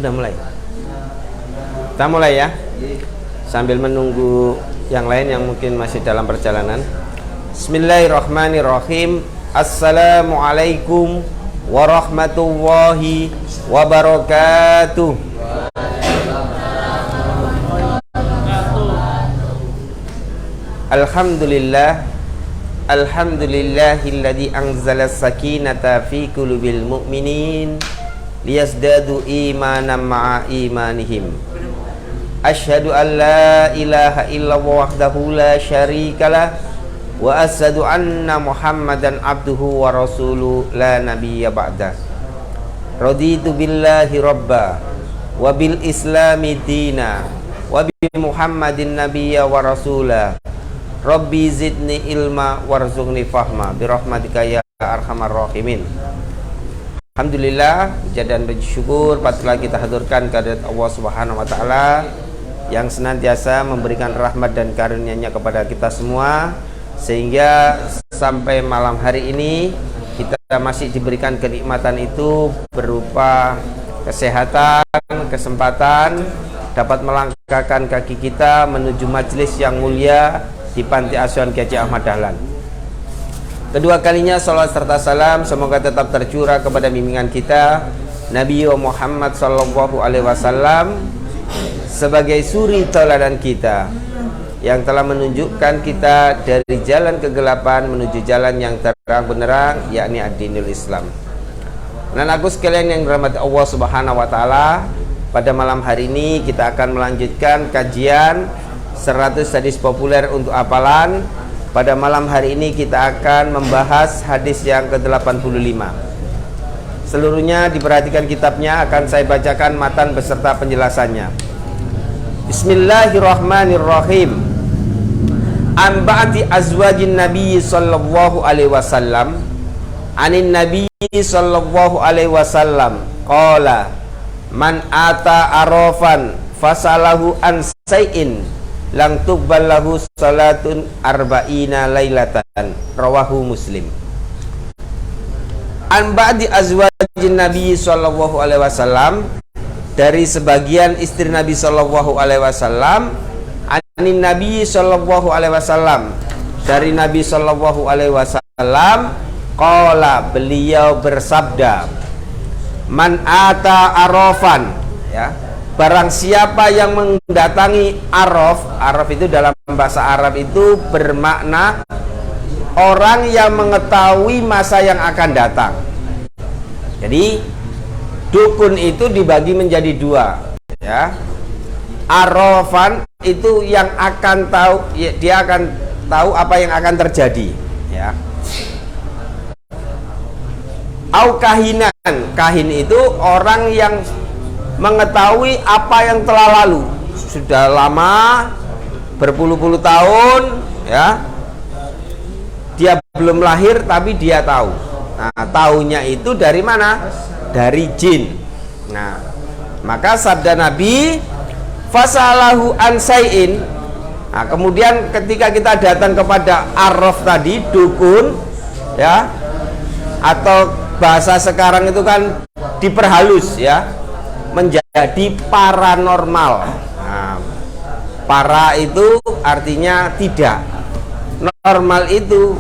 sudah mulai? Kita mulai ya, sambil menunggu yang lain yang mungkin masih dalam perjalanan. Bismillahirrahmanirrahim. Assalamualaikum warahmatullahi wabarakatuh. Alhamdulillah, alhamdulillahilladzi anzala sakinata fi qulubil mu'minin liyazdadu imanan ma'a imanihim. Asyhadu an la ilaha illallah wahdahu la syarikalah wa asyhadu anna Muhammadan abduhu wa rasuluhu la nabiyya ba'dah. Raditu billahi rabba wa bil islami dina wa bi Muhammadin nabiyya wa rasulah. Rabbi zidni ilma warzuqni fahma birahmatika ya arhamar rahimin. Alhamdulillah, puja dan bersyukur patutlah kita haturkan kehadirat Allah Subhanahu wa taala yang senantiasa memberikan rahmat dan karunia-Nya kepada kita semua, sehingga sampai malam hari ini kita masih diberikan kenikmatan itu berupa kesehatan, kesempatan dapat melangkahkan kaki kita menuju majelis yang mulia di Panti Asuhan Kiai Haji Ahmad Dahlan. Kedua kalinya salawat serta salam semoga tetap tercurah kepada bimbingan kita Nabi Muhammad sallallahu alaihi wasallam sebagai suri tauladan kita yang telah menunjukkan kita dari jalan kegelapan menuju jalan yang terang benderang, yakni ad-dinul Islam. Dan aku sekalian yang dirahmati Allah Subhanahu wa taala, pada malam hari ini kita akan melanjutkan kajian 100 hadis populer untuk hafalan. Pada malam hari ini kita akan membahas hadis yang ke-85. Seluruhnya diperhatikan kitabnya, akan saya bacakan matan beserta penjelasannya. Bismillahirrahmanirrahim. An ba'di azwajin Nabi sallallahu alaihi wasallam, anin Nabi sallallahu alaihi wasallam qala man ata arafan fasalahu an say'in lang tuqbal lahu salatun arba'ina lailatan. Rawahu Muslim. An ba'di azwajin Nabi sallallahu alaihi wasallam, dari sebagian istri Nabi sallallahu alaihi wasallam, anin Nabi sallallahu alaihi wasallam, dari Nabi sallallahu alaihi wasallam, qala, beliau bersabda, man ata arafan, ya, barang siapa yang mendatangi araf. Araf itu dalam bahasa Arab itu bermakna orang yang mengetahui masa yang akan datang. Jadi dukun itu dibagi menjadi dua, ya. Arafan itu yang akan tahu, dia akan tahu apa yang akan terjadi, ya. Au kahinan, kahin itu orang yang mengetahui apa yang telah lalu, sudah lama, berpuluh-puluh tahun, ya. Dia belum lahir tapi dia tahu. Nah, tahunya itu dari mana? Dari jin. Nah, maka sabda Nabi, fasalahu ansai'in. Nah, kemudian ketika kita datang kepada araf tadi, dukun, ya, atau bahasa sekarang itu kan diperhalus, ya, menjadi paranormal. Nah, para itu artinya tidak, normal itu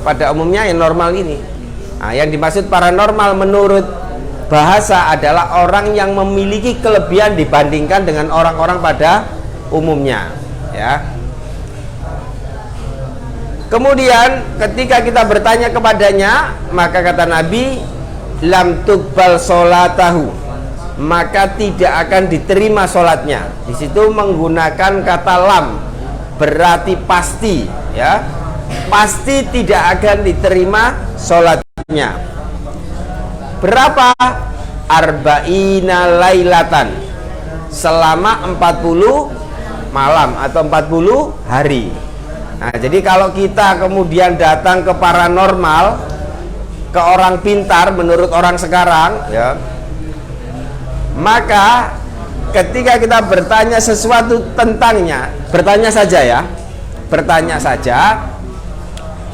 pada umumnya yang normal ini. Nah, yang dimaksud paranormal menurut bahasa adalah orang yang memiliki kelebihan dibandingkan dengan orang-orang pada umumnya, ya. Kemudian ketika kita bertanya kepadanya, maka kata Nabi, lam tuqbal sholatahu, maka tidak akan diterima sholatnya. Di situ menggunakan kata lam, berarti pasti, ya, pasti tidak akan diterima sholatnya. Berapa? Arba'ina lailatan, selama 40 malam atau 40 hari. Nah, jadi kalau kita kemudian datang ke paranormal, ke orang pintar menurut orang sekarang, ya, maka ketika kita bertanya sesuatu tentangnya, bertanya saja, ya, bertanya saja,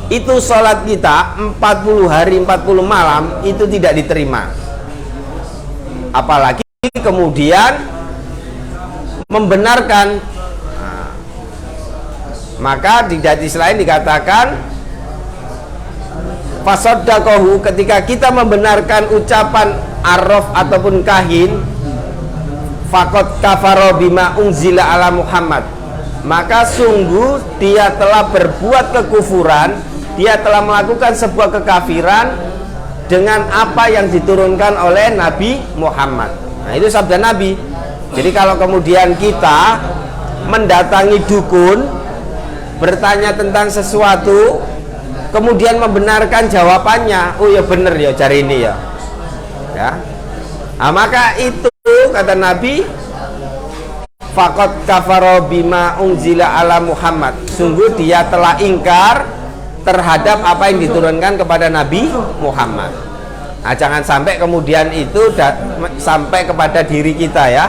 itu sholat kita 40 hari 40 malam itu tidak diterima. apalagi kemudian membenarkan. Nah, maka di hadis lain dikatakan fasaddaqahu, ketika kita membenarkan ucapan arraf ataupun kahin, faqad kafara bima unzila ala Muhammad, maka sungguh dia telah berbuat kekufuran, dia telah melakukan sebuah kekafiran dengan apa yang diturunkan oleh Nabi Muhammad. Nah, itu sabda Nabi. Jadi kalau kemudian kita mendatangi dukun, bertanya tentang sesuatu, kemudian membenarkan jawabannya, oh ya bener ya cari ini ya, nah, maka itu kata Nabi, faqad kafara bima unzila ala Muhammad, sungguh dia telah ingkar terhadap apa yang diturunkan kepada Nabi Muhammad. Nah, jangan sampai kemudian itu sampai kepada diri kita ya.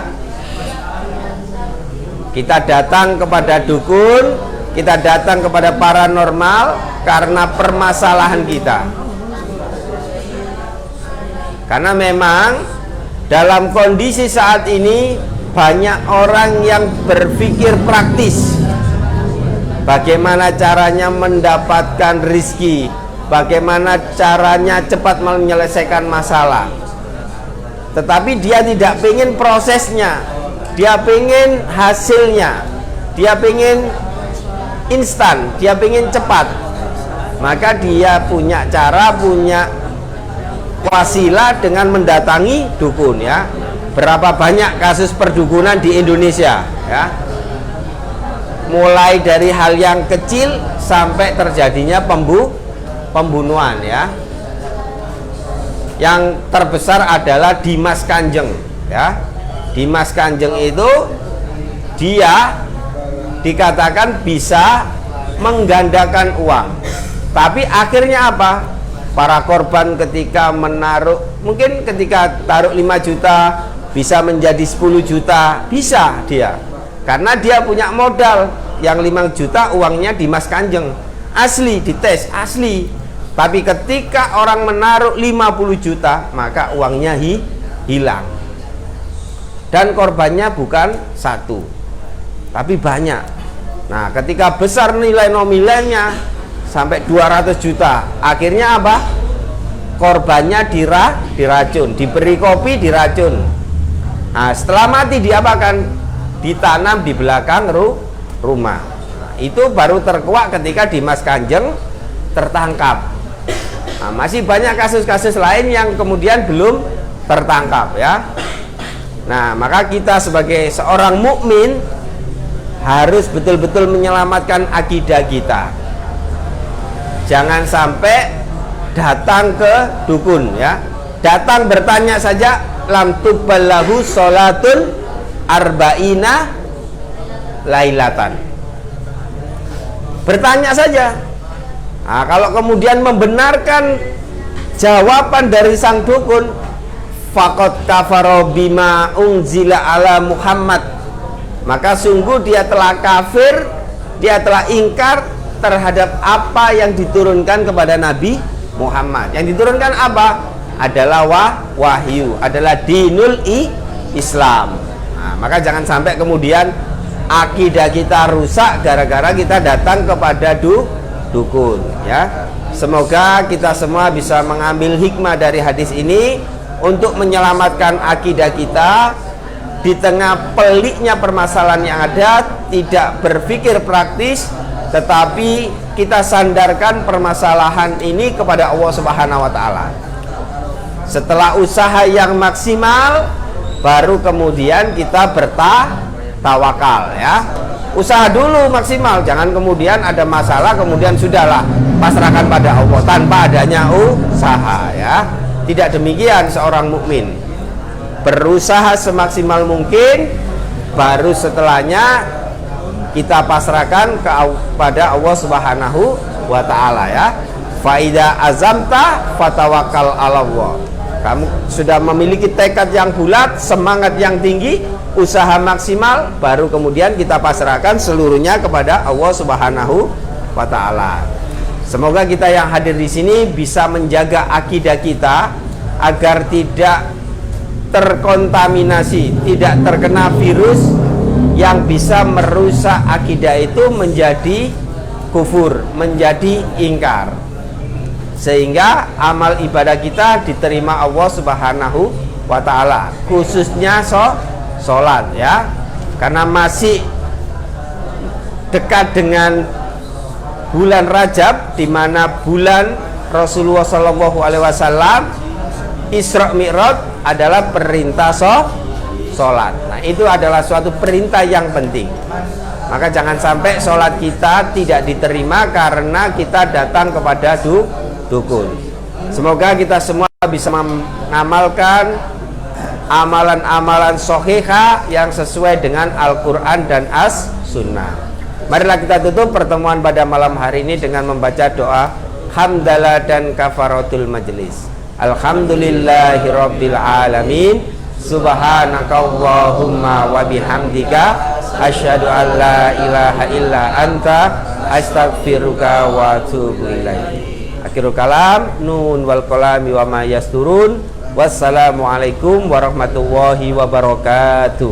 Kita datang kepada dukun, kita datang kepada paranormal karena permasalahan kita. Karena memang dalam kondisi saat ini banyak orang yang berpikir praktis. Bagaimana caranya mendapatkan rizki, bagaimana caranya cepat menyelesaikan masalah. Tetapi dia tidak ingin prosesnya, dia ingin hasilnya, dia ingin instan, dia ingin cepat. Maka dia punya cara, punya wasilah dengan mendatangi dukun ya. Berapa banyak kasus perdukunan di Indonesia ya, mulai dari hal yang kecil sampai terjadinya pembunuhan ya. Yang terbesar adalah Dimas Kanjeng ya. Dimas Kanjeng itu dia dikatakan bisa menggandakan uang, tapi akhirnya apa? Para korban ketika menaruh, mungkin ketika taruh 5 juta bisa menjadi 10 juta, bisa dia, karena dia punya modal yang 5 juta uangnya Dimas Kanjeng, asli, dites asli. Tapi ketika orang menaruh 50 juta maka uangnya hilang, dan korbannya bukan satu tapi banyak. Nah, ketika besar nilai nominalnya sampai 200 juta, akhirnya apa? Korbannya diracun, diberi kopi diracun. Nah, setelah mati diapakan? Ditanam di belakang rumah. Nah, itu baru terkuak ketika Dimas Kanjeng tertangkap. Nah, masih banyak kasus-kasus lain yang kemudian belum tertangkap ya. Nah, maka kita sebagai seorang mukmin harus betul-betul menyelamatkan akidah kita. Jangan sampai datang ke dukun ya. Datang bertanya saja, lam tuballahu sholatun arba'ina lailatan. Bertanya saja. Nah, kalau kemudian membenarkan jawaban dari sang dukun, faqad kafara bima unzila ala Muhammad, maka sungguh dia telah kafir, dia telah ingkar terhadap apa yang diturunkan kepada Nabi Muhammad. Yang diturunkan apa? Adalah wahyu, adalah dinul Islam. Nah, maka jangan sampai kemudian akidah kita rusak gara-gara kita datang kepada dukun ya. Semoga kita semua bisa mengambil hikmah dari hadis ini untuk menyelamatkan akidah kita di tengah peliknya permasalahan yang ada. Tidak berpikir praktis, tetapi kita sandarkan permasalahan ini kepada Allah Subhanahu wa taala. Setelah usaha yang maksimal, baru kemudian kita bertawakal ya. Usaha dulu maksimal, jangan kemudian ada masalah kemudian sudahlah pasrahkan pada Allah tanpa adanya usaha ya. Tidak demikian seorang mukmin. Berusaha semaksimal mungkin, baru setelahnya kita pasrahkan kepada Allah Subhanahu wa taala ya. Faida azamta fatawakkal 'ala Allah. Kamu sudah memiliki tekad yang bulat, semangat yang tinggi, usaha maksimal, baru kemudian kita pasrahkan seluruhnya kepada Allah Subhanahu wa taala. Semoga kita yang hadir di sini bisa menjaga akidah kita agar tidak terkontaminasi, tidak terkena virus yang bisa merusak akidah itu menjadi kufur, menjadi ingkar, sehingga amal ibadah kita diterima Allah Subhanahu wa ta'ala, khususnya sholat ya, karena masih dekat dengan bulan Rajab, di mana bulan Rasulullah Shallallahu Alaihi Wasallam Isra Mi'raj adalah perintah sholat. Nah, itu adalah suatu perintah yang penting. Maka jangan sampai sholat kita tidak diterima karena kita datang kepada dukun. Semoga kita semua bisa mengamalkan amalan-amalan sohiha yang sesuai dengan Al-Quran dan As-Sunnah. Marilah kita tutup pertemuan pada malam hari ini dengan membaca doa hamdalah dan kafaratul majlis. Alhamdulillahirabbil alamin. Subhanakallahumma wa bihamdika asyhadu an la ilaha illa anta astaghfiruka wa atubu ilaik. Akhirul kalam, nun wal qalami wa ma yasturun. Wassalamualaikum warahmatullahi wabarakatuh.